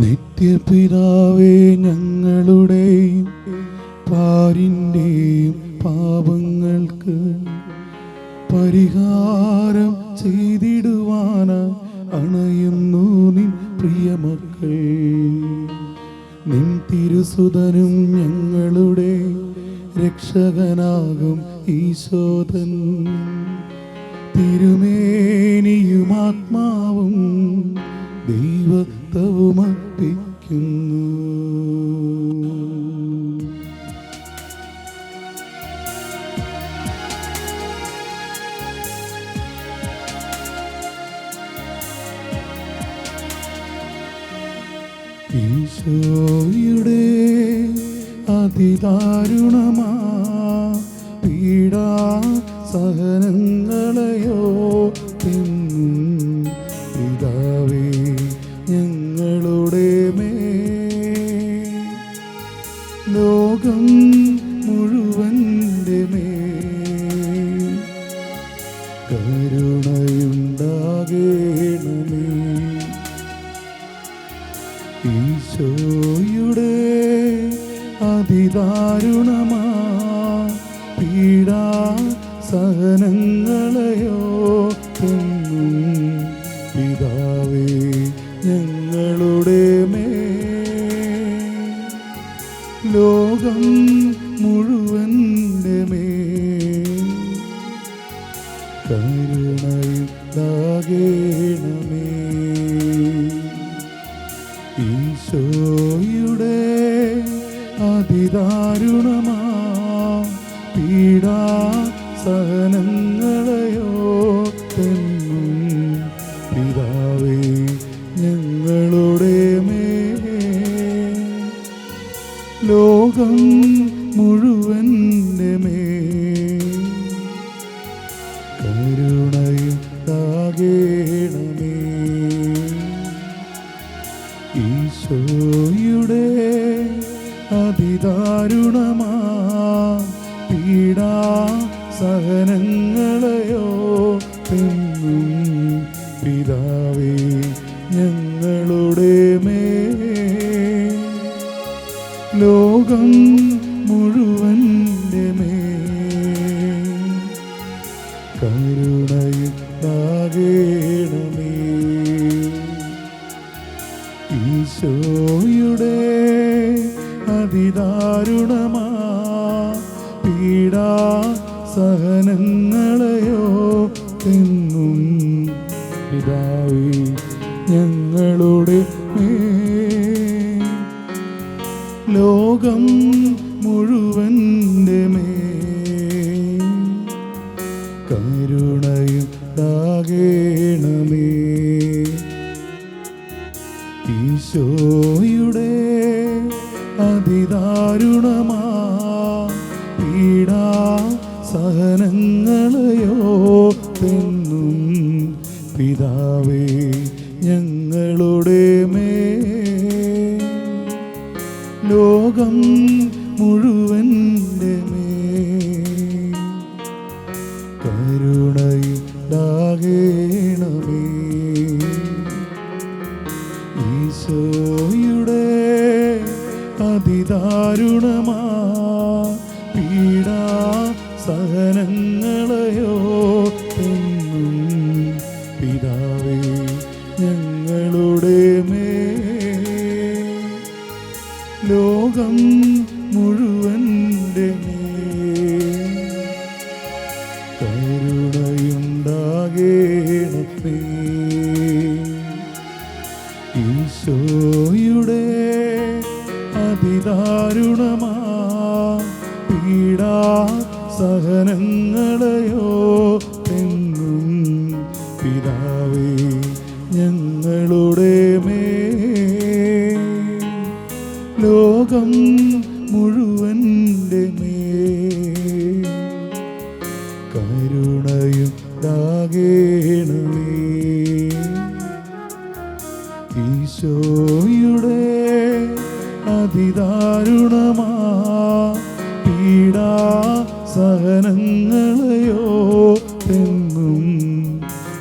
നിത്യപിതാവേ, ഞങ്ങളുടെയും പാരിന്റെയും പാപങ്ങൾക്ക് പരിഹാരം ചെയ്തിടുവാനായി അണയുന്നു നിൻ പ്രിയമക്കൾ. നിൻ തിരുസുതനും ഞങ്ങളുടെ രക്ഷകനാകും ഈശോതൻ തിരുമേനിയും ആത്മാവും ദൈവത്വവും അർപ്പിക്കുന്നു. ഈശോയുടെ അതിദാരുണമാ പീഡാ സഹനങ്ങളെയോ പിതാവേ ഞങ്ങളുടെ മേൽ ലോകം മുഴുവൻ്റെ മേൽ കരുണയുണ്ടാകേണമേ. ഈശോയുടെ അതിദാരുണമാ പീഡാ സഹനങ്ങളെയോ പിതാവേ ഞങ്ങളുടെ മേൽ ലോകം മുഴുവൻ്റെ മേൽ കരുണയുണ്ടാകേണമേ. ഈശോയുടെ അതിദാരുണമാ പീഡാ സഹനങ്ങളെയോ പിതാവേ ഞങ്ങളുടെ മേൽ ലോകം മുഴുവൻ്റെ മേൽ കരുണയുണ്ടാകേണമേ. ഈശോയുടെ അതിദാരുണമാ പീഡാ സഹനങ്ങളെയോ പിതാവേ ഞങ്ങളുടെ മേൽ ലോകം മുഴുവൻ്റെ മേൽ കരുണയുണ്ടാകേണമേ. ഈശോയുടെ അതിദാരുണമാ പീഡാ സഹനങ്ങളെയോ പിതാവേ ഞങ്ങളുടെ മേൽ ലോകം മുഴുവൻ്റെ മേൽ കരുണയുണ്ടാകേണമേ. ഈശോയുടെ അതിദാരുണമാ പീഡാ സഹനങ്ങളെയോ പിതാവേ ഞങ്ങളുടെ മേൽ ലോകം മുഴുവൻ്റെ മേൽ കരുണയുണ്ടാകേണമേ. ഈശോയുടെ അതിദാരുണമാ പീഡാ സഹനങ്ങളെയോ പിതാവേ ഞങ്ങളുടെ മേൽ ലോകം മുഴുവൻ്റെ മേൽ കരുണയുണ്ടാകേണമേ. ഈശോയുടെ അതിദാരുണമാ പീഡാ സഹനങ്ങളെയോ പിതാവേ ഞങ്ങളുടെ മേൽ ലോകം മുഴുവൻ്റെ മേൽ കരുണയുണ്ടാകേണമേ. ഈശോയുടെ അതിദാരുണമാ പീഡാ സഹനങ്ങളെയോ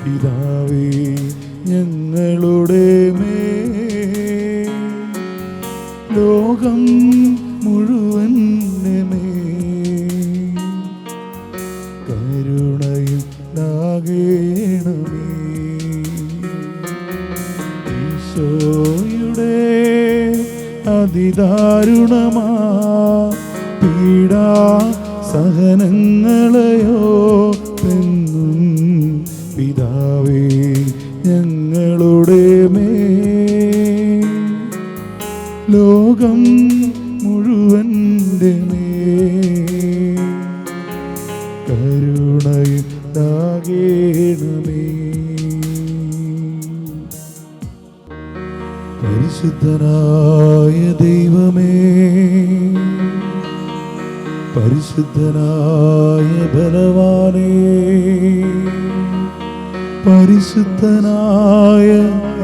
പിതാവേ ഞങ്ങളുടെ മേൽ ലോകം മുഴുവൻ്റെ മേൽ കരുണയുണ്ടാകേണമേ. ഈശോയുടെ അതിദാരുണമാ പീഡാ സഹനങ്ങളെയോ എന്നും പിതാവേ ഞങ്ങളുടെ മേൽ ലോകം മുഴുവൻ്റെ മേൽ കരുണയുണ്ടാകേണമേ. പരിശുദ്ധനായ ദൈവമേ, പരിശുദ്ധനായ ബലവാനേ, പരിശുദ്ധനായ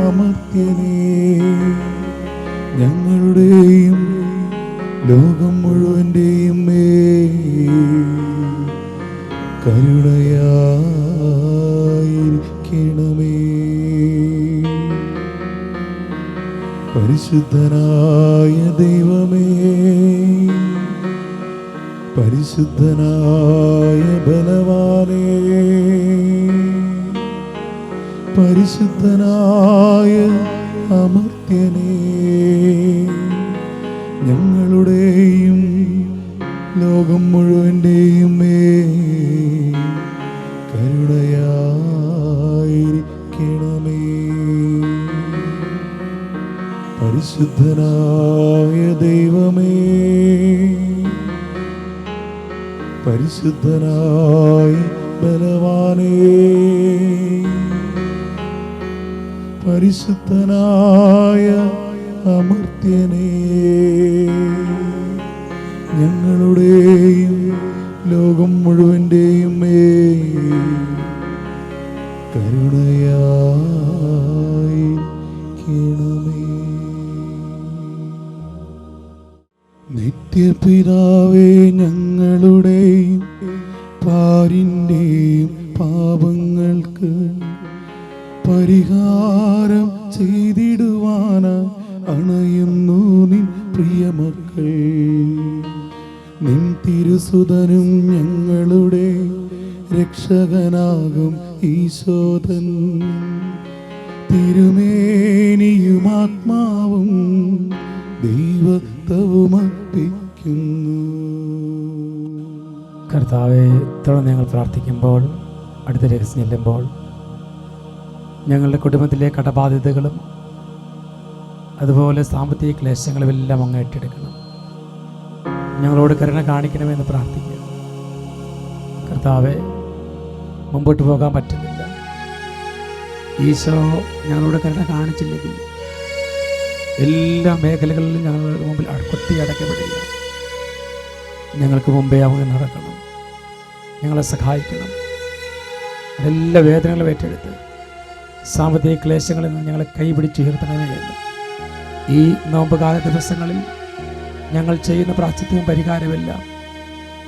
അമർത്യനേ, ഞങ്ങളുടെയും ലോകം മുഴുവൻ്റെയും മേൽ കരുണയായിരിക്കണമേ. പരിശുദ്ധനായ ദൈവമേ, പരിശുദ്ധനായ ബലവാനേ, പരിശുദ്ധനായ അമർത്യനേ, ഞങ്ങളുടെയും ലോകം മുഴുവൻ്റെയും മേൽ കരുണയായിരിക്കണമേ. പരിശുദ്ധനായ ദൈവമേ, പരിശുദ്ധനായ ബലവാനേ, പരിശുദ്ധനായ അമർത്യനേ, ഞങ്ങളുടെയും ലോകം മുഴുവൻ്റെയും മേൽ കരുണയായിരിക്കണമേ. നിത്യപിതാവേ, ഞങ്ങളുടെയും പാരിൻ്റെയും പാപങ്ങൾക്ക് പരിഹാരം ചെയ്തിടുവാനായി അണയുന്നു നിൻ പ്രിയമക്കൾ. നിൻ തിരുസുതനും ഞങ്ങളുടെ രക്ഷകനാകും ഈശോതൻ തിരുമേനിയും ആത്മാവും ദൈവത്വവും അർപ്പിക്കുന്നു. കർത്താവെ, തുടർന്ന് ഞങ്ങൾ പ്രാർത്ഥിക്കുമ്പോൾ, അടുത്തലേക്ക് ചെല്ലുമ്പോൾ ഞങ്ങളുടെ കുടുംബത്തിലെ കടബാധ്യതകളും അതുപോലെ സാമ്പത്തിക ക്ലേശങ്ങളും എല്ലാം അങ്ങ് ഏറ്റെടുക്കണം. ഞങ്ങളോട് കരുണ കാണിക്കണമെന്ന് പ്രാർത്ഥിക്കുക. കർത്താവെ, മുമ്പോട്ട് പോകാൻ പറ്റുന്നില്ല. ഈശോ ഞങ്ങളോട് കരുണ കാണിച്ചില്ലെങ്കിൽ എല്ലാ മേഖലകളിലും ഞങ്ങളുടെ മുമ്പിൽ കൊത്തി അടയ്ക്കപ്പെടില്ല. ഞങ്ങൾക്ക് മുമ്പേ அவங்க നടക്കണം. ഞങ്ങളെ സഹായിക്കണം. എല്ലാ വേദനകളും ഏറ്റെടുത്ത് സാമ്പത്തിക ക്ലേശങ്ങളിൽ നിന്ന് ഞങ്ങളെ കൈപിടിച്ചുയർത്തണമേ എന്ന് ഈ നോമ്പുകാല ദിവസങ്ങളിൽ ഞങ്ങൾ ചെയ്യുന്ന പ്രാശ്ചിത്യവും പരിഹാരമെല്ലാം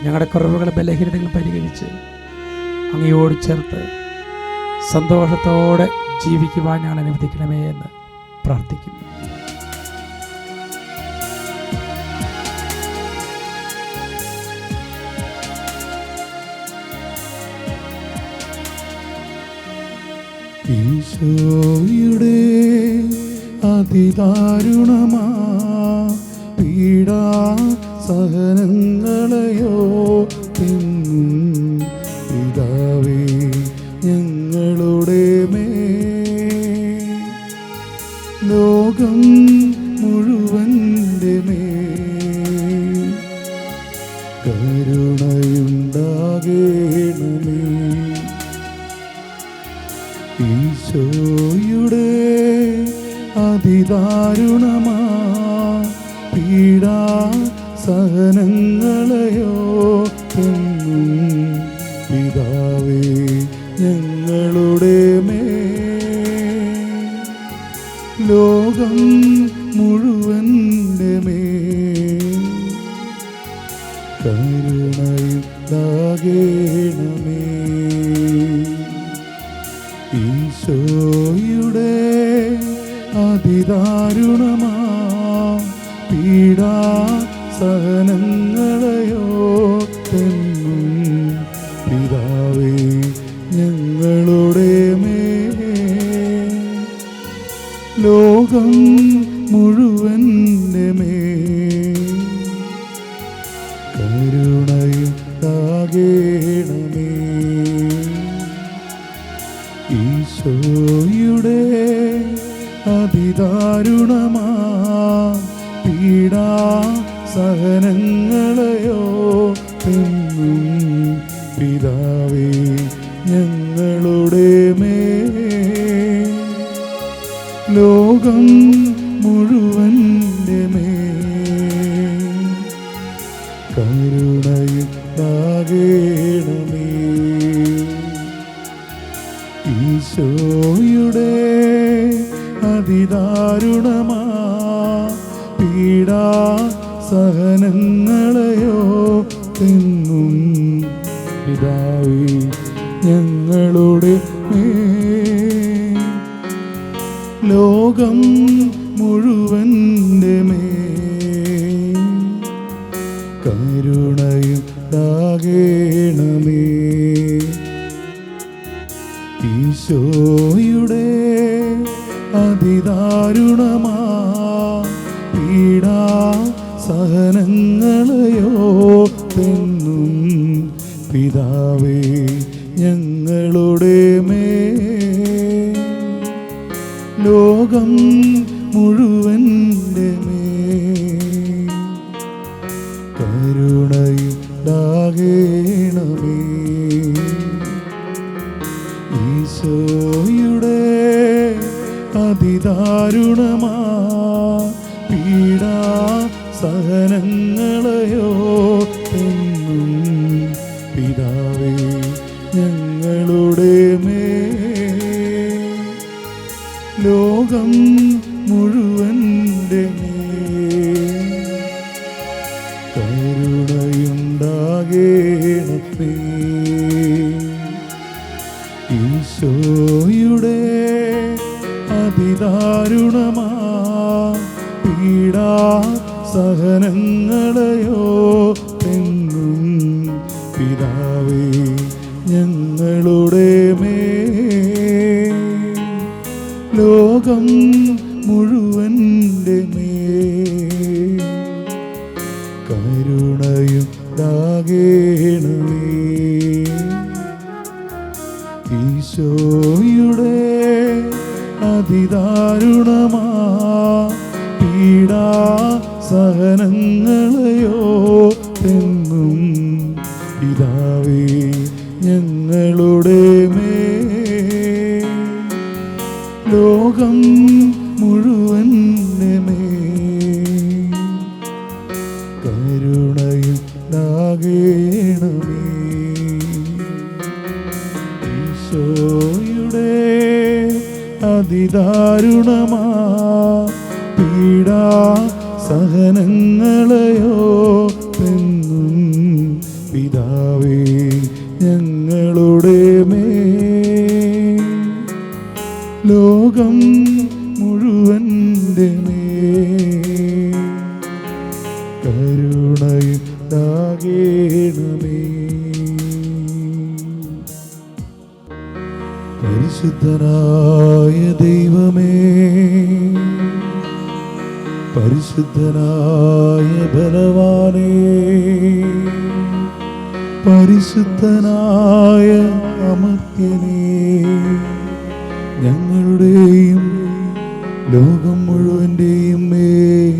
ഞങ്ങളുടെ കുറവുകളും ബലഹീനതകളും പരിഹരിച്ച് അങ്ങയോട് ചേർത്ത് സന്തോഷത്തോടെ ജീവിക്കുവാൻ ഞങ്ങൾ അനുവദിക്കണമേ എന്ന് പ്രാർത്ഥിക്കുന്നു. ഈശോയുടെ അതിദാരുണമാ പീഡാ സഹനങ്ങളെയോ പിതാവേ ഞങ്ങളുടെ മേൽ ലോകം മുഴുവൻ്റെ മേൽ കരുണയുണ്ടാകേണമേ. ഈശോയുടെ അതിദാരുണമാ പീഡാ സഹനങ്ങളെയോ പിതാവേ ഞങ്ങളുടെ മേൽ ലോകം മുഴുവൻ്റെ മേൽ കരുണയുണ്ടാകേണമേ. ഈശോയുടെ അതിദാരുണമാ പീഡാ സഹനങ്ങളെയോർത്തെന്നും പിതാവേ ഞങ്ങളുടെ മേൽ ലോകം മുഴുവൻ്റെ മേൽ കരുണയുണ്ടാകേണമേ. ഈശോയുടെ അതിദാരുണമാ പീഡാ സഹനങ്ങളെയോർത്തെന്നും പിതാവേ ഞങ്ങളുടെ മേൽ ലോകം മുഴുവൻ്റെ മേൽ കരുണയുണ്ടാകേണമേ. ഈശോയുടെ അതിദാരുണമാ പീഡാ സഹനങ്ങളെയോർത്തെന്നും പിതാവേ ഞങ്ങളുടെ മേൽ ലോകം മുഴുവൻ്റെ മേൽ കരുണയുണ്ടാകേണമേ. ഈശോയുടെ അതിദാരുണമാ പീഡാ സഹനങ്ങളെയോർത്തെന്നും പിതാവേ ഞങ്ങളുടെ മേൽ ലോകം മുഴുവൻ്റെ മേൽ കരുണയുണ്ടാകേണമേ. ഈശോയുടെ അതിദാരുണമാ പീഡാ സഹനങ്ങളെയോർത്തെന്നും പിതാവേ ഞങ്ങളുടെ മേൽ ലോകം മുഴുവൻ്റെ മേൽ കരുണയുണ്ടാകേണമേ. ഈശോയുടെ അതിദാരുണമാ പീഡാ സഹനങ്ങളെയോർത്തെന്നും പിതാവേ ഞങ്ങളുടെ മേൽ ലോകം മുഴുവൻ്റെ മേൽ കരുണയുണ്ടാകേണമേ. ഈശോയുടെ അതിദാരുണമാ പീഡാ സഹനങ്ങളെയോർത്തെന്നും പിതാവേ ഞങ്ങളുടെ മേൽ ലോകം മുഴുവൻ്റെ മേൽ കരുണയുണ്ടാകേണമേ. ഈശോയുടെ അതിദാരുണമാ പീഡാ സഹനങ്ങളെയോർത്തെന്നും പിതാവേ ഞങ്ങളുടെ മേൽ ലോകം മുഴുവൻ്റെ മേൽ കരുണയുണ്ടാകേണമേ. പരിശുദ്ധനായ ദൈവമേ, പരിശുദ്ധനായ ബലവാനേ, പരിശുദ്ധനായ അമർത്യനേ, ഞങ്ങളുടെയും ലോകം മുഴുവൻ്റെയും മേൽ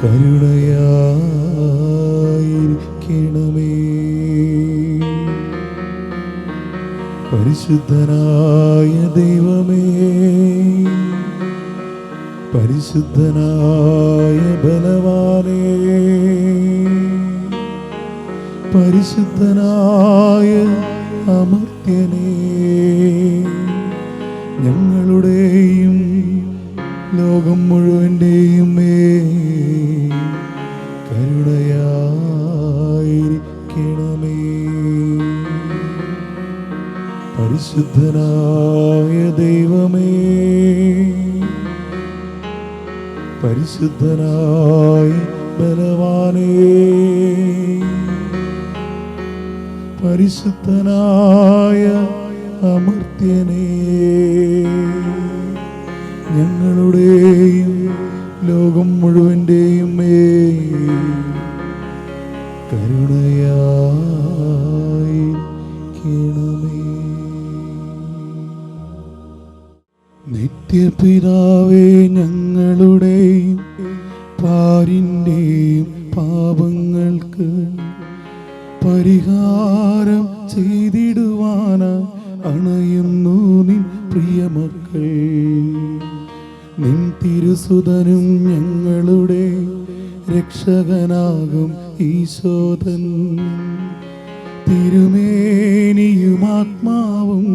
കരുണയായിരിക്കണമേ. പരിശുദ്ധനായ ദൈവമേ, പരിശുദ്ധനായ ബലവാനേ, പരിശുദ്ധനായ അമർത്യനേ, ഞങ്ങളുടെയും ലോകം മുഴുവൻ്റെയും മേൽ കരുണയായിരിക്കണമേ. പരിശുദ്ധനായ ദൈവമേ, പരിശുദ്ധനായ ബലവാനേ, പരിശുദ്ധനായ അമർത്യനേ, ഞങ്ങളുടെയും ലോകം മുഴുവൻ്റെയും മേൽ കരുണയായിരിക്കണമേ. നിത്യപിതാവേ, ഞങ്ങളുടെയും പാരിൻ്റെയും പാപങ്ങൾക്ക് പരിഹാരം ചെയ്തിടുവാനായി അണയുന്നു നിൻ പ്രിയമക്കൾ. നിൻ തിരുസുതനും ഞങ്ങളുടെ രക്ഷകനാകും ഈശോദൻ തിരുമേനിയും ആത്മാവും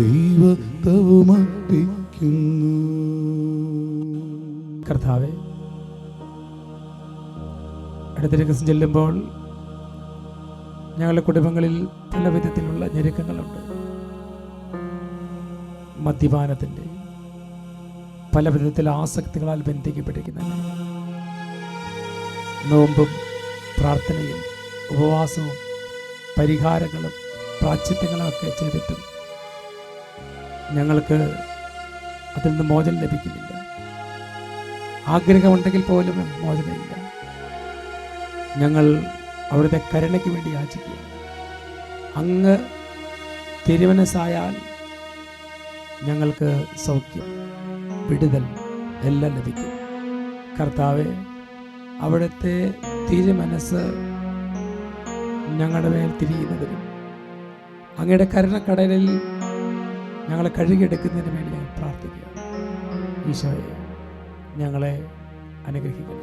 ദൈവത്വവും അർപ്പിക്കുന്നു. കർത്താവേ, അടുത്ത രഹസ്യം ചെല്ലുമ്പോൾ ഞങ്ങളുടെ കുടുംബങ്ങളിൽ പല വിധത്തിലുള്ള ഞെരുക്കങ്ങളുണ്ട്. മദ്യപാനത്തിൻ്റെ പല വിധത്തിലുള്ള ആസക്തികളാൽ ബന്ധിക്കപ്പെട്ടിരിക്കുന്ന നോമ്പും പ്രാർത്ഥനയും ഉപവാസവും പരിഹാരങ്ങളും പ്രാശ്ചിത്യങ്ങളും ഒക്കെ ചെയ്തിട്ടും ഞങ്ങൾക്ക് അതിൽ നിന്ന് മോചനം ലഭിക്കുന്നില്ല. ആഗ്രഹമുണ്ടെങ്കിൽ പോലും മോചനമില്ല. ഞങ്ങൾ അവിടുത്തെ കരുണയ്ക്ക് വേണ്ടി യാചിക്കുക. അങ്ങ് തിരുമനസ്സായാൽ ഞങ്ങൾക്ക് സൗഖ്യം, വിടുതൽ എല്ലാം ലഭിക്കും. കർത്താവെ, അവിടുത്തെ തിരുമനസ് ഞങ്ങളുടെ മേൽ തിരിയുന്നതിനും അങ്ങയുടെ കരുണക്കടലിൽ ഞങ്ങളെ കഴുകിയെടുക്കുന്നതിന് വേണ്ടി ഞങ്ങൾ പ്രാർത്ഥിക്കുക. ഈശോയെ, ഞങ്ങളെ അനുഗ്രഹിക്കണം.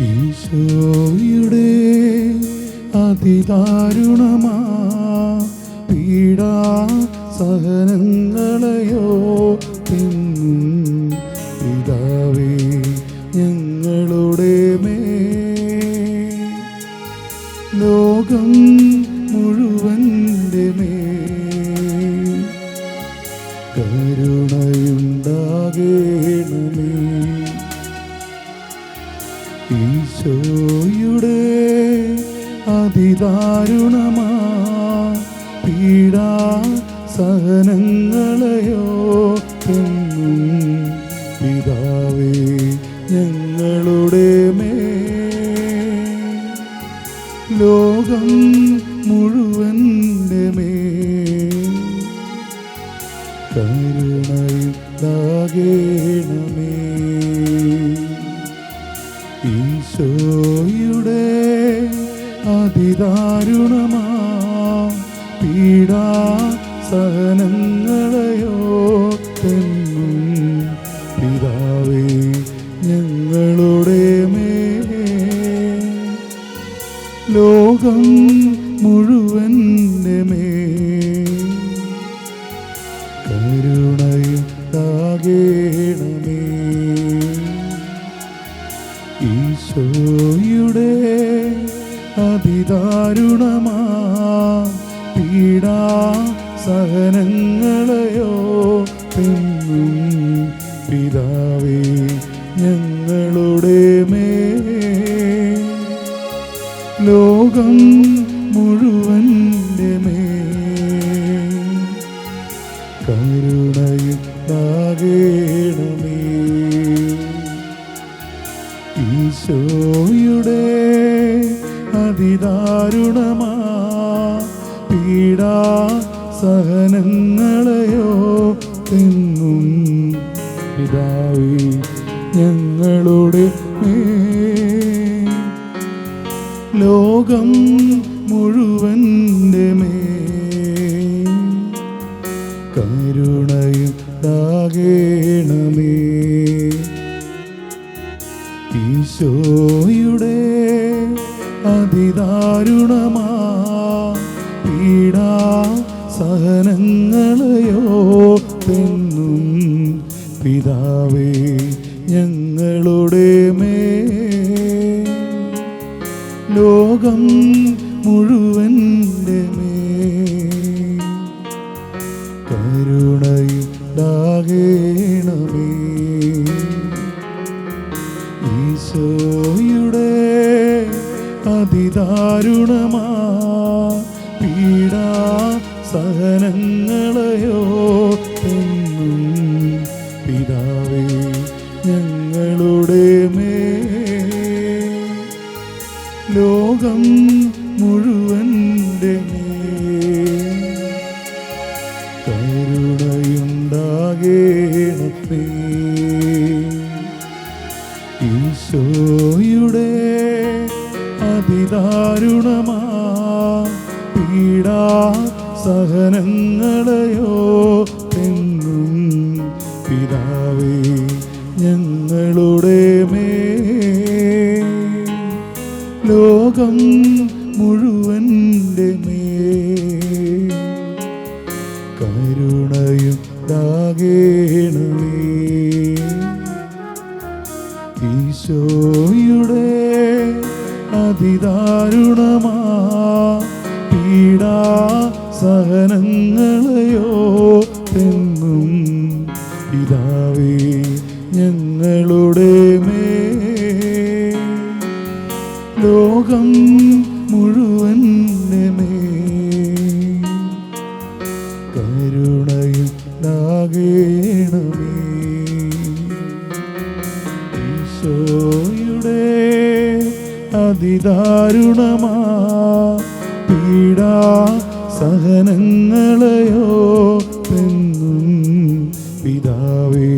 ഈശോയുടെ അതിദാരുണമാ പീഡാ സഹനങ്ങളെയോ പിതാവേ ഞങ്ങളുടെ മേൽ ലോകം മുഴുവൻ്റെ മേൽ കരുണയുണ്ടാകേണമേ. ഈശോയുടെ അതിദാരുണമാ പീഡാ സഹനങ്ങളെയോ പിതാവേ ഞങ്ങളുടെ മേൽ ലോകം മുഴുവൻ്റെ മേൽ കരുണയുണ്ടാകേണമേ. ഈശോയുടെ അതിദാരുണമാ പീഡാ സഹനങ്ങളെയോ പിതാവേ ഞങ്ങളുടെ മേൽ ലോകം മുഴുവൻ്റെ മേൽ കരുണയുണ്ടാകേണമേ. ഈശോയുടെ അതിദാരുണമാ പീഡാ സഹനങ്ങളെയോ പിതാവേ ഞങ്ങളുടെ മേൽ ലോകം മുഴുവൻ്റെ മേൽ കരുണയുണ്ടാകേണമേ. ഈശോയുടെ അതിദാരുണമാ പീഡാ സഹനങ്ങളെയോ പിതാവേ ഞങ്ങളുടെ മേൽ ലോകം മുഴുവൻ്റെ മേൽ കരുണയുണ്ടാകേണമേ. ഈശോയുടെ അതിദാരുണമാ പീഡാ സഹനങ്ങളെയോ പിതാവേ ഞങ്ങളുടെ മേൽ ലോകം മുഴുവൻ്റെ മേൽ കരുണയുണ്ടാകേണമേ. ഈശോയുടെ അതിദാരുണമാ പീഡാ സഹനങ്ങളെയോ എന്നും പിതാവേ ഞങ്ങളുടെ മേൽ ലോകം മുഴുവൻ്റെ മേൽ കരുണയുണ്ടാകേണമേ. ഈശോയുടെ അതിദാരുണമാ പീഡാ സഹനങ്ങളെയോ എന്നും പിതാവേ ഞങ്ങളുടെ മേൽ ലോകം മുഴുവൻ്റെ മേൽ കരുണയുണ്ടാകേണമേ. ഈശോയുടെ അതിദാരുണമാ പീഡാ സഹനങ്ങളെയോ എന്നും പിതാവേ ഞങ്ങളുടെ മേൽ ലോകം മുഴുവൻ്റെ മേൽ കരുണയുണ്ടാകേണമേ. ഈശോയുടെ അതിദാരുണമാ പീഡാ സഹനങ്ങളെയോ എന്നും പിതാവേ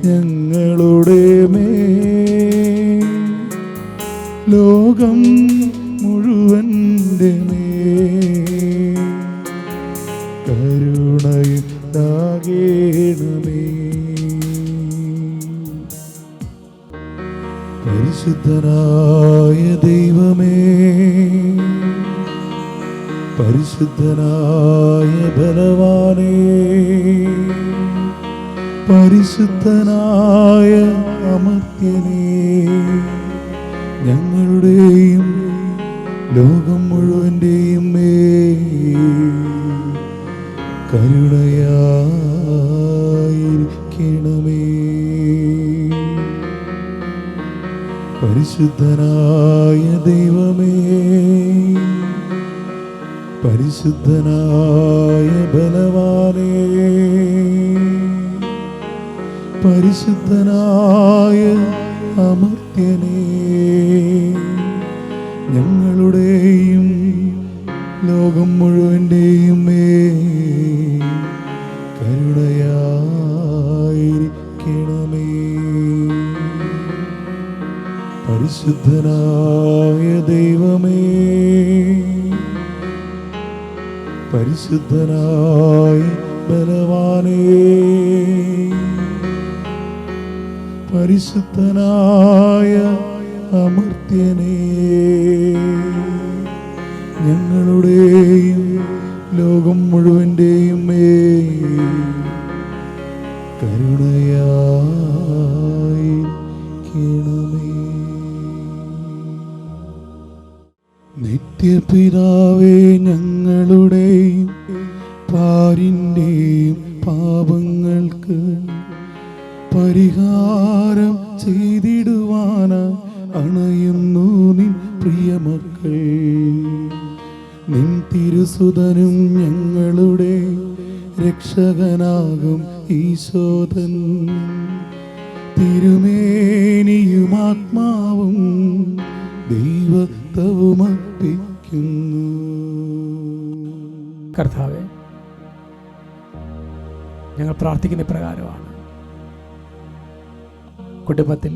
ഞങ്ങളുടെ മേൽ ലോകം മുഴുവൻ്റെ മേൽ കരുണയുണ്ടാകേണമേ. പരിശുദ്ധനായ ദൈവമേ, പരിശുദ്ധനായ ബലവാനേ, പരിശുദ്ധനായ അമർത്യനേ, ഞങ്ങളുടെയും ലോകം മുഴുവൻ്റെയും മേൽ കരുണയായിരിക്കണമേ. പരിശുദ്ധനായ ദൈവമേ, പരിശുദ്ധനായ ബലവാനേ, പരിശുദ്ധനായ അമർത്യനേ, ഞങ്ങളുടെയും ലോകം മുഴുവൻ്റെയും മേൽ കരുണയായിരിക്കണമേ. പരിശുദ്ധനായ ദൈവമേ, പരിശുദ്ധനായ ബലവാനേ, പരിശുദ്ധനായ അമർത്യനേ, ഞങ്ങളുടെയും ലോകം മുഴുവൻ്റെയും മേൽ കരുണയായിരിക്കണമേ. നിത്യപിതാവേ, ഞങ്ങളുടെയും പാരിൻ്റെയും പാപങ്ങൾക്ക് പരിഹാരം ചെയ്തിടുവാന അണയുന്നു നിൻ പ്രിയമക്കൾ. നിൻ തിരുസുതനും ഞങ്ങളുടെ രക്ഷകനാകും ഈശോദൻ തിരുമേനിയും ആത്മാവും ദൈവത്വവും അർപ്പിക്കുന്നു. കർത്താവേ, ഞങ്ങൾ പ്രാർത്ഥിക്കുന്ന പ്രകാരമാണ്. കുടുംബത്തിൽ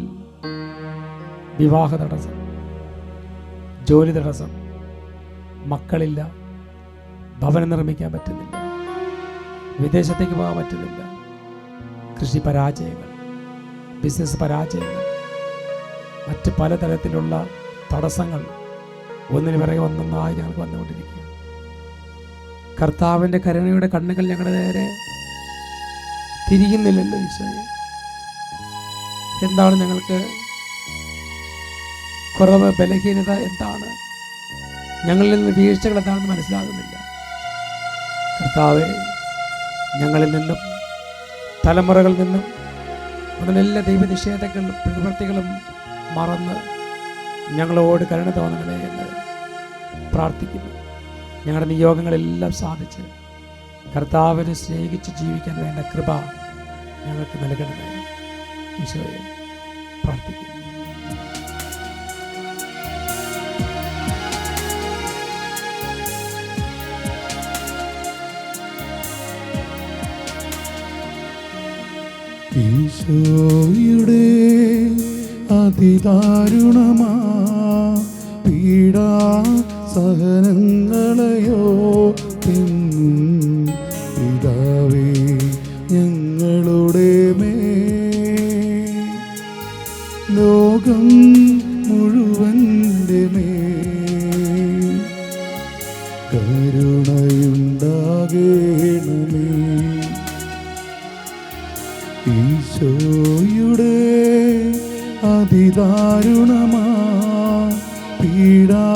വിവാഹ തടസ്സം, ജോലി തടസ്സം, മക്കളില്ല, ഭവനം നിർമ്മിക്കാൻ പറ്റുന്നില്ല, വിദേശത്തേക്ക് പോകാൻ പറ്റുന്നില്ല, കൃഷി പരാജയങ്ങൾ, ബിസിനസ് പരാജയങ്ങൾ, മറ്റ് പലതരത്തിലുള്ള തടസ്സങ്ങൾ ഒന്നിനു പിറകെ ഒന്നൊന്നായി ഞങ്ങൾക്ക് വന്നുകൊണ്ടിരിക്കുക. കർത്താവിൻ്റെ കരുണയുടെ കണ്ണുകൾ ഞങ്ങളുടെ നേരെ തിരിയുന്നില്ലല്ലോ ഈശോയെ. എന്താണ് ഞങ്ങൾക്ക് കുറവ്, ബലഹീനത എന്താണ്, ഞങ്ങളിൽ നിന്ന് വീഴ്ചകൾ എന്താണെന്ന് മനസ്സിലാകുന്നില്ല. കർത്താവേ, ഞങ്ങളിൽ നിന്നും തലമുറകളിൽ നിന്നും അതിലെല്ലാ ദൈവനിഷേധങ്ങളും പ്രവൃത്തികളും മറന്ന് ഞങ്ങളോട് കരുണ തോന്നണമേ എന്ന് പ്രാർത്ഥിക്കുന്നു. ഞങ്ങളുടെ നിയോഗങ്ങളെല്ലാം സാധിച്ച് കർത്താവിനെ സ്നേഹിച്ച് ജീവിക്കാൻ വേണ്ട കൃപ ഞങ്ങൾക്ക് നൽകണമേ ഈശോയെ പ്രാർത്ഥിക്കുന്നു. ഈശോയുടെ അതിദാരുണമാ പീഡാ സഹനങ്ങളെയോ പിതാവേ ഞങ്ങളുടെ മേൽ ലോകം മുഴുവൻ്റെ മേൽ കരുണയുണ്ടാകേണമേ. ഈശോയുടെ അതിദാരുണമാ പീഡാ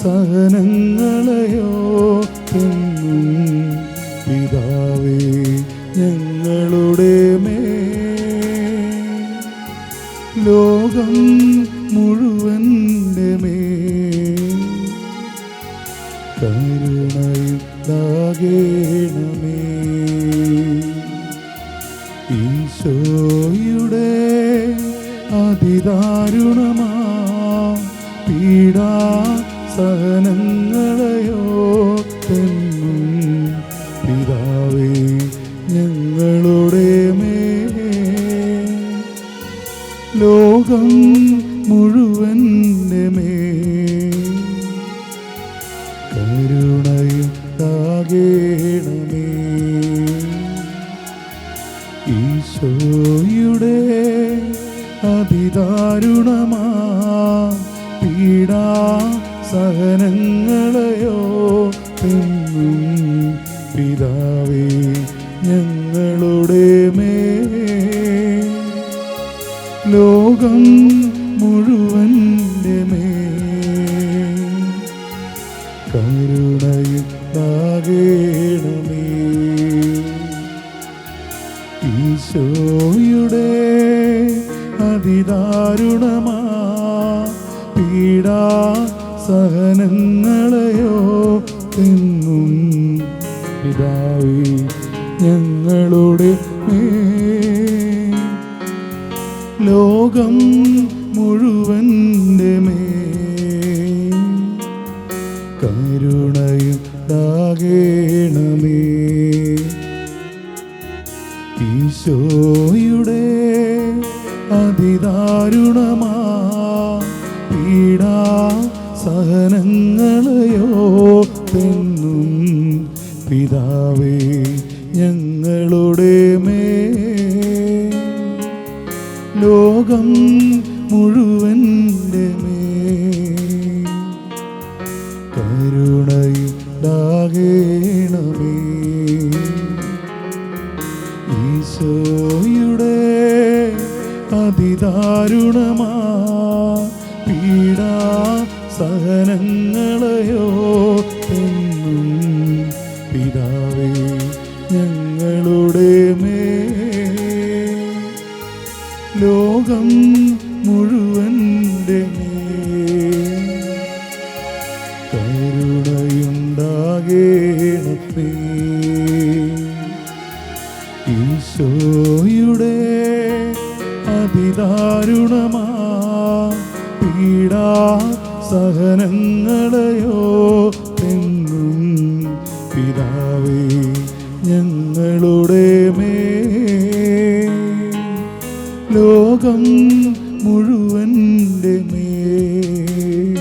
സഹനങ്ങളെയോ പിതാവേ ഞങ്ങളുടെ മേൽ ലോകം മുഴുവൻ്റെ മേൽ കരുണയുണ്ടാകേണമേ. ഈശോയുടെ അതിദാരുണമാ പീഡാ സഹനങ്ങളെയോ പിതാവേ ഞങ്ങളുടെ മേൽ ലോകം മുഴുവൻ്റെ മേൽ കരുണയുണ്ടാകേണമേ. ഈശോയുടെ അതിദാരുണമാ പീഡാ സഹനങ്ങളെയോ പിതാവേ ഞങ്ങളുടെ മേൽ ലോകം മുഴുവൻ്റെ മേൽ കരുണയുണ്ടാകേണമേ. ഈശോയുടെ അതിദാരുണമാ പീഡാ സഹനങ്ങളെയോ പിതാവേ ഞങ്ങളുടെ മേൽ ലോകം മുഴുവൻ്റെ മേൽ കരുണയുണ്ടാകേണമേ. ഈശോയുടെ അതിദാരുണമാ പീഡാ സഹനങ്ങളെയോ പിതാവേ ഞങ്ങളുടെ മേൽ ലോകം മുഴുവൻ്റെ മേൽ കരുണയുണ്ടാകേണമേ. ഈശോയുടെ അതിദാരുണമാ പീഡാ സഹനങ്ങളെയോ പിതാവേ ഞങ്ങളുടെ മേൽ ലോകം മുഴുവൻ്റെ മേൽ കരുണയുണ്ടാകേണമേ. ഈശോയുടെ അതിദാരുണമാ പീഡാ സഹനങ്ങളെയോ പിതാവേ ഞങ്ങളുടെ മേൽ ലോകം മുഴുവൻ്റെ മേൽ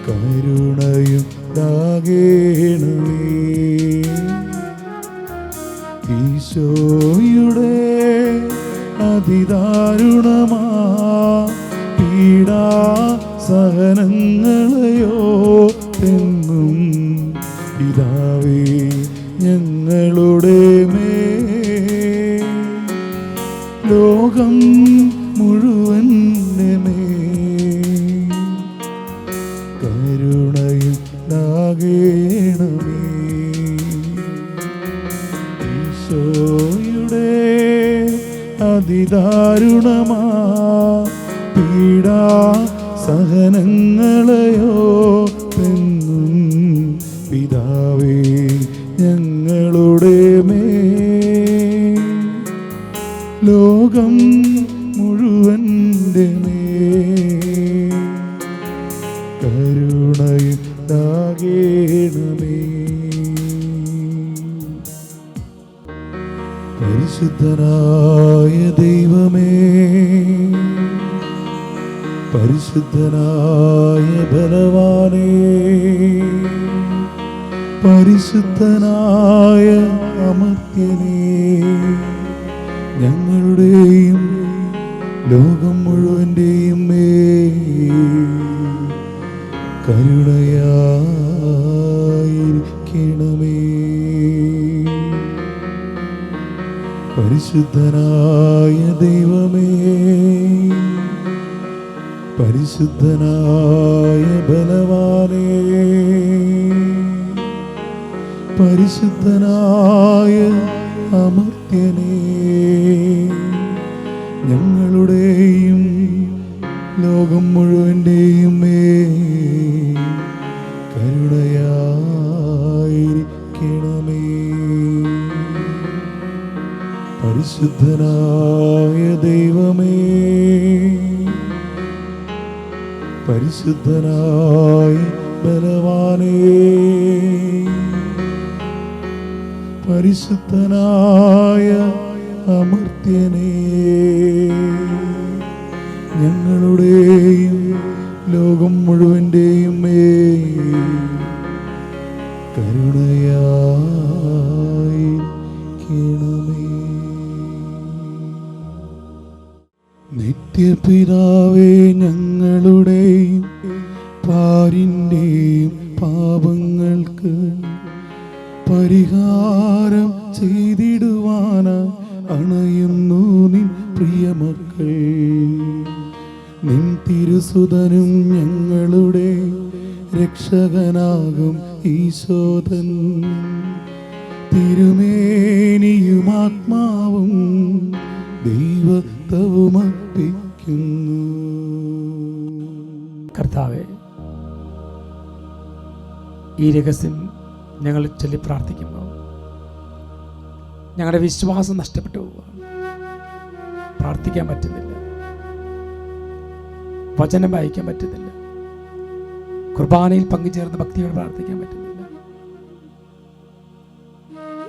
കരുണയുണ്ടാകേണമേ. ഈശോയുടെ അതിദാരുണമാ പീഡാ സഹനങ്ങളെയോ പിതാവേ ഞങ്ങളുടെ മേൽ ലോകം മുഴുവൻ്റെ മേൽ അതിദാരുണമാ പീഡാ സഹനങ്ങളെയോ എന്നും പിതാവേ ഞങ്ങളുടെ മേൽ ലോകം മുഴുവൻ്റെ മേൽ കരുണയുണ്ടാകേണമേ. പരിശുദ്ധനായ ദൈവമേ, പരിശുദ്ധനായ ബലവാനേ, പരിശുദ്ധനായ അമർത്യനേ, ഞങ്ങളുടെയും ലോകം മുഴുവൻ്റെയും മേൽ കരുണയായിരിക്കണമേ. പരിശുദ്ധനായ ദൈവമേ, പരിശുദ്ധനായ ബലവാനേ, പരിശുദ്ധനായ അമർത്യനേ, ഞങ്ങളുടെയും ലോകം മുഴുവൻ്റെയും മേൽ കരുണയായിരിക്കണമേ. പരിശുദ്ധനായ ദൈവമേ, പരിശുദ്ധനായ ബലവാനേ, പരിശുദ്ധനായ അമർത്യനേ, ഞങ്ങളുടെയും ലോകം മുഴുവൻ്റെയും മേൽ കരുണയായിരിക്കണമേ. നിത്യപിതാവേ, ഞങ്ങളുടെയും പാരിൻ്റെയും പാപങ്ങൾക്ക് പരിഹാരം ചെയ്തിടുവാനായി അണയുന്നു നിൻ പ്രിയമക്കൾ. നിൻ തിരുസുതനും ഞങ്ങളുടെ രക്ഷകനാകും ഈശോദൻ തിരുമേനിയും ആത്മാവും ദൈവത്വവും അർപ്പിക്കുന്നു. കർത്താവേ, ഈ രഹസ്യം ഞങ്ങൾ ചൊല്ലി പ്രാർത്ഥിക്കുമ്പോൾ ഞങ്ങളുടെ വിശ്വാസം നഷ്ടപ്പെട്ടു പോവുക. പ്രാർത്ഥിക്കാൻ പറ്റുന്നില്ല, വചനം വായിക്കാൻ പറ്റുന്നില്ല, കുർബാനയിൽ പങ്കുചേർന്ന് ഭക്തിയോട് പ്രാർത്ഥിക്കാൻ പറ്റുന്നില്ല.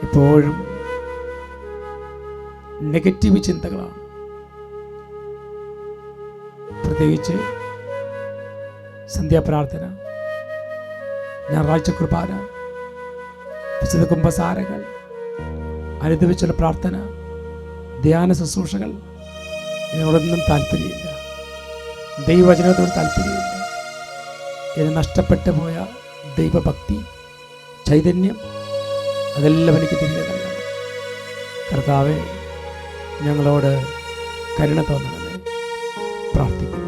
എപ്പോഴും നെഗറ്റീവ് ചിന്തകളാണ്. പ്രത്യേകിച്ച് സന്ധ്യാപ്രാർത്ഥന, ഞായറാഴ്ച കുർബാന, വിശുദ്ധ കുമ്പസാരങ്ങൾ, അനുദപിച്ചുള്ള പ്രാർത്ഥന, ധ്യാന ശുശ്രൂഷകൾ, ഇതിനോടൊന്നും താല്പര്യമില്ല. ദൈവവചനത്തോട് താല്പര്യമില്ല. ഇത് നഷ്ടപ്പെട്ടു പോയ ദൈവഭക്തി, ചൈതന്യം, അതെല്ലാം എനിക്ക് തിരികെ നൽകണം. കർത്താവേ, ഞങ്ങളോട് കരുണ തോന്നണമേ. പ്രാർത്ഥിക്കുന്നു.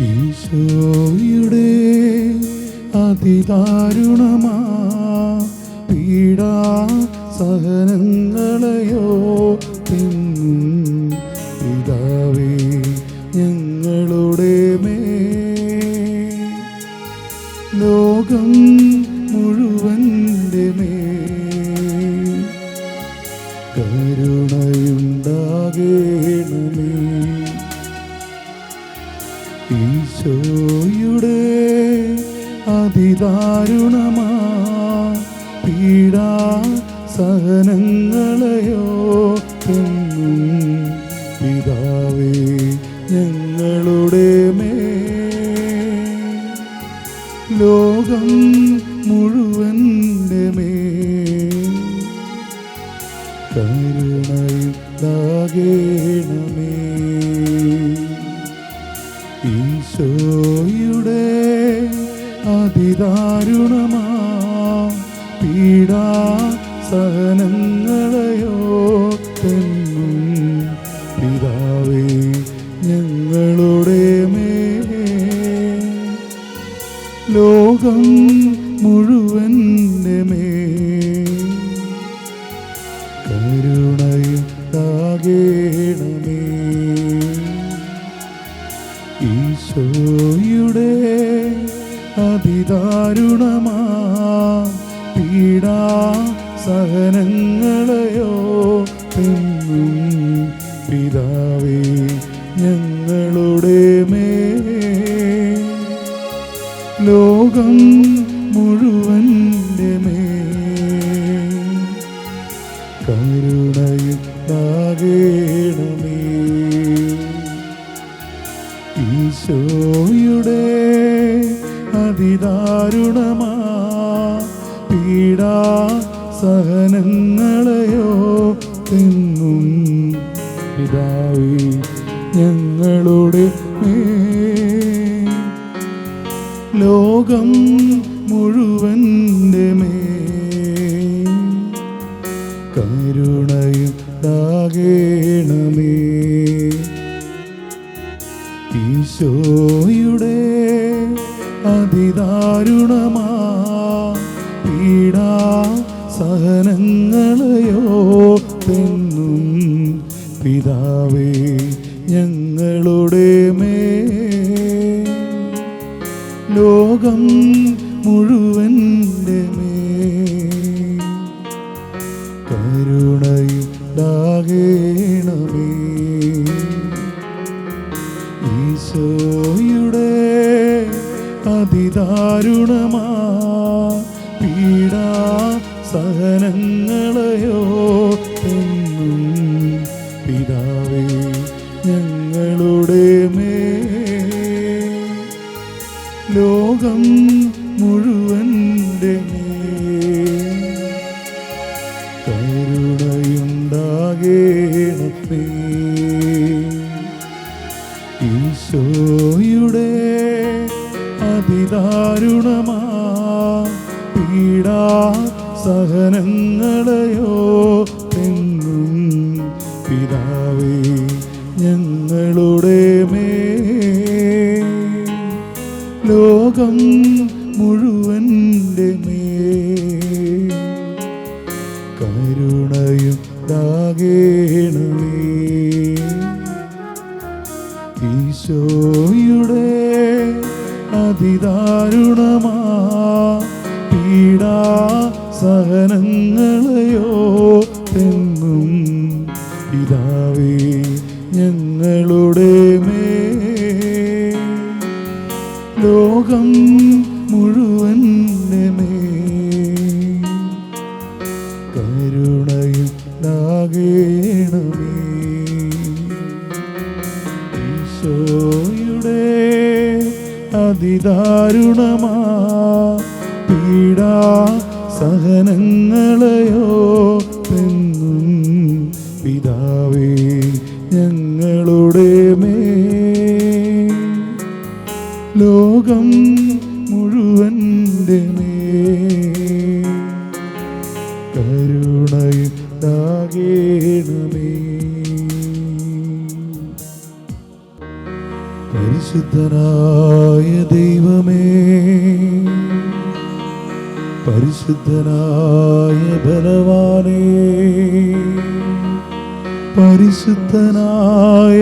ഈശോയുടെ അതിദാരുണമാ പീഡാ സഹനങ്ങളെയോ പിതാവേ ഞങ്ങളുടെ മേൽ ലോകം മുഴുവൻ്റെ മേൽ കരുണയുണ്ടാകേണമേ. ഈശോയുടെ അതിദാരുണമാ പീഡാ സഹനങ്ങളെയോ പിതാവേ ഞങ്ങളുടെ മേൽ ലോകം മുഴുവൻ്റെ മേൽ കരുണയുണ്ടാകേണമേ. ഈശോയുടെ അതിദാരുണമാ പീഡാ സഹനങ്ങളെയോ പിതാവേ ഞങ്ങളുടെ മേൽ ലോകം മുഴുവൻ്റെ മേൽ കരുണയുണ്ടാകേണമേ. ഈശോയുടെ അതിദാരുണമാ പീഡാ സഹനങ്ങളെയോ എന്നും പിതാവേ ഞങ്ങളുടെ മേൽ ലോകം മുഴുവൻ്റെ മേൽ കരുണയുണ്ടാകേണമേ. ഈശോയുടെ അതിദാരുണമാ പീഡാ സഹനങ്ങളെയോ എന്നും പിതാവേ ഞങ്ങളുടെ മേൽ ലോകം മുഴുവൻ്റെ മേൽ കരുണയുണ്ടാകേണമേ. ഈശോയുടെ അതിദാരുണമാ പീഡാ സഹനങ്ങളെയോ എന്നും പിതാവേ ഞങ്ങളുടെ മേൽ ലോകം മുഴുവൻ്റെ മേൽ കരുണയുണ്ടാകേണമേ. ഈശോയുടെ അതിദാരുണമാ പീഡാ സഹനങ്ങളെയോ എന്നും പിതാവേ ഞങ്ങളുടെ മേൽ ലോകം മുഴുവൻ്റെ മേൽ കരുണയുണ്ടാകേണമേ. ഈശോയുടെ അതിദാരുണമാ പീഡാ സഹനങ്ങളെയോ എന്നും പിതാവേ ഞങ്ങളുടെ മേൽ ലോകം മുഴുവൻ്റെ മേൽ കരുണയുണ്ടാകേണമേ. ഈശോയുടെ അതിദാരുണമാ പീഡാ സഹനങ്ങളെയോ എന്നും പിതാവേ ഞങ്ങളുടെ മേൽ ലോകം മുഴുവൻ്റെ മേൽ കരുണയുണ്ടാകേണമേ. ഈശോയുടെ അതിദാരുണമാ പീഡാ സഹനങ്ങളെയോ എന്നും പിതാവേ ഞങ്ങളുടെ മേൽ ലോകം മുഴുവൻ്റെ മേൽ കരുണയുണ്ടാകേണമേ. പരിശുദ്ധനായ ദൈവമേ, പരിശുദ്ധനായ ബലവാനേ, പരിശുദ്ധനായ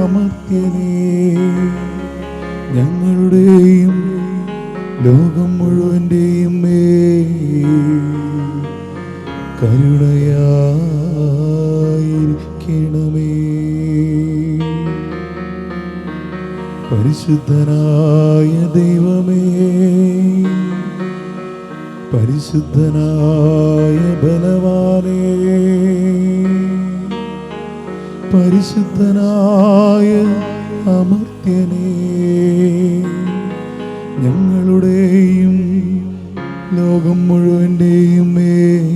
അമർത്യനേ, ഞങ്ങളുടെയും ലോകം മുഴുവൻ്റെയും മേൽ കരുണയായിരിക്കണമേ. പരിശുദ്ധനായ ദൈവമേ, പരിശുദ്ധനായ ബലവാനേ, പരിശുദ്ധനായ അമർത്യനേ, ഞങ്ങളുടെയും ലോകം മുഴുവൻ്റെയും മേൽ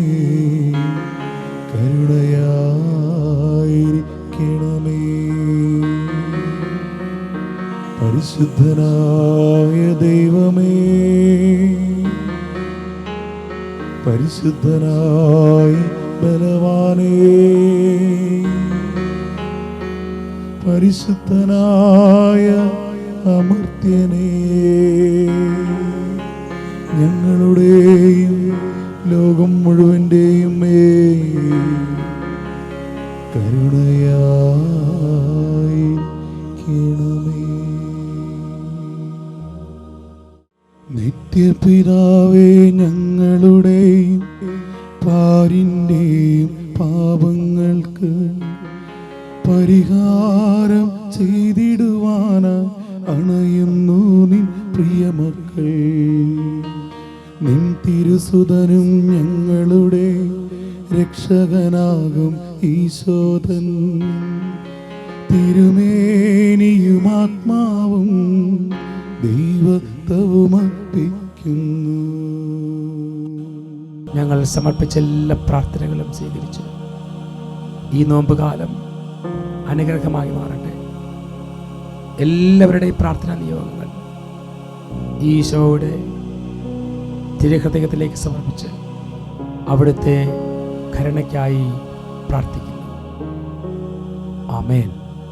കരുണയായിരിക്കണമേ. പരിശുദ്ധനായ ദൈവമേ, പരിശുദ്ധനായ ബലവാനേ, പരിശുദ്ധനായ അമർത്യനേ, ഞങ്ങളുടെയും ലോകം മുഴുവൻ്റെയും മേൽ കരുണയായിരിക്കണമേ. നിത്യപിതാവേ, ഞങ്ങളുടെയും പാരിൻ്റെയും പാപങ്ങൾക്ക് പരിഹാരം ചെയ്തിടുവാനായി അണയുന്നു നിൻ പ്രിയമക്കൾ. നിൻ തിരുസുതനും ഞങ്ങളുടെ രക്ഷകനാകും ഈശോദൻ തിരുമേനിയും ആത്മാവും ദൈവത്വവും അർപ്പിക്കുന്നു. ഞങ്ങൾ സമർപ്പിച്ച എല്ലാ പ്രാർത്ഥനകളും സ്വീകരിച്ചു. ഈ നോമ്പുകാലം അനുഗ്രഹമായി മാറട്ടെ. എല്ലാവരുടെയും പ്രാർത്ഥനാ നിയോഗങ്ങൾ ഈശോയുടെ തിരുഹൃദയത്തിലേക്ക് സമർപ്പിച്ച് അവിടുത്തെ കരുണയ്ക്കായി പ്രാർത്ഥിക്കുന്നു. ആമേൻ.